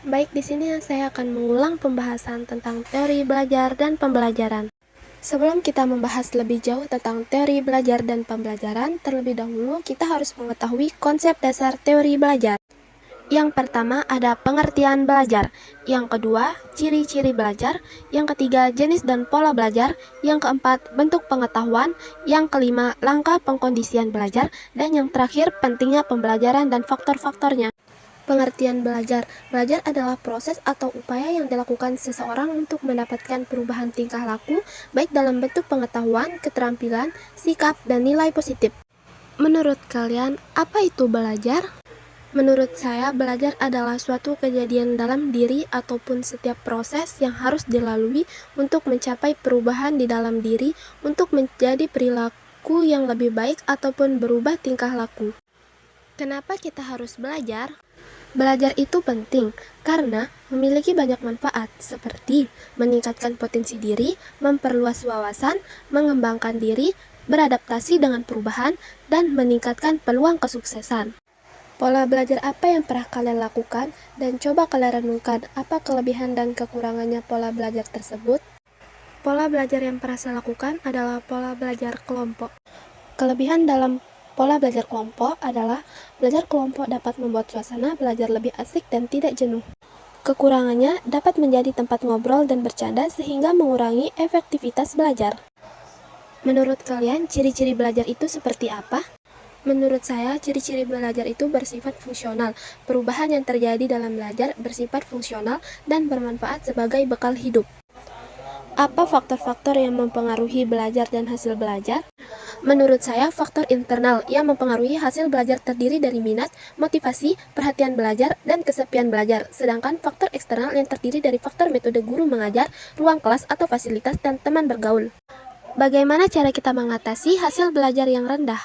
Baik, di sini saya akan mengulang pembahasan tentang teori belajar dan pembelajaran. Sebelum kita membahas lebih jauh tentang teori belajar dan pembelajaran, terlebih dahulu kita harus mengetahui konsep dasar teori belajar. Yang pertama ada pengertian belajar, yang kedua ciri-ciri belajar, yang ketiga jenis dan pola belajar, yang keempat bentuk pengetahuan, yang kelima langkah pengkondisian belajar, dan yang terakhir pentingnya pembelajaran dan faktor-faktornya. Pengertian belajar. Belajar adalah proses atau upaya yang dilakukan seseorang untuk mendapatkan perubahan tingkah laku, baik dalam bentuk pengetahuan, keterampilan, sikap, dan nilai positif. Menurut kalian, apa itu belajar? Menurut saya, belajar adalah suatu kejadian dalam diri ataupun setiap proses yang harus dilalui untuk mencapai perubahan di dalam diri untuk menjadi perilaku yang lebih baik ataupun berubah tingkah laku. Kenapa kita harus belajar? Belajar itu penting karena memiliki banyak manfaat seperti meningkatkan potensi diri, memperluas wawasan, mengembangkan diri, beradaptasi dengan perubahan, dan meningkatkan peluang kesuksesan. Pola belajar apa yang pernah kalian lakukan dan coba kalian renungkan apa kelebihan dan kekurangannya pola belajar tersebut? Pola belajar yang pernah saya lakukan adalah pola belajar kelompok. Kelebihan dalam pola belajar kelompok adalah belajar kelompok dapat membuat suasana belajar lebih asik dan tidak jenuh. Kekurangannya dapat menjadi tempat ngobrol dan bercanda sehingga mengurangi efektivitas belajar. Menurut kalian, ciri-ciri belajar itu seperti apa? Menurut saya, ciri-ciri belajar itu bersifat fungsional. Perubahan yang terjadi dalam belajar bersifat fungsional dan bermanfaat sebagai bekal hidup. Apa faktor-faktor yang mempengaruhi belajar dan hasil belajar? Menurut saya, faktor internal yang mempengaruhi hasil belajar terdiri dari minat, motivasi, perhatian belajar, dan kesepian belajar. Sedangkan faktor eksternal yang terdiri dari faktor metode guru mengajar, ruang kelas atau fasilitas, dan teman bergaul. Bagaimana cara kita mengatasi hasil belajar yang rendah?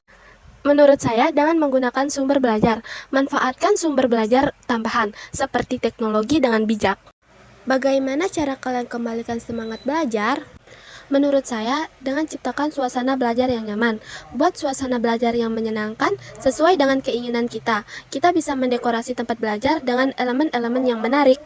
Menurut saya, dengan menggunakan sumber belajar. Manfaatkan sumber belajar tambahan, seperti teknologi dengan bijak. Bagaimana cara kalian kembalikan semangat belajar? Menurut saya, dengan ciptakan suasana belajar yang nyaman. Buat suasana belajar yang menyenangkan sesuai dengan keinginan kita. Kita bisa mendekorasi tempat belajar dengan elemen-elemen yang menarik.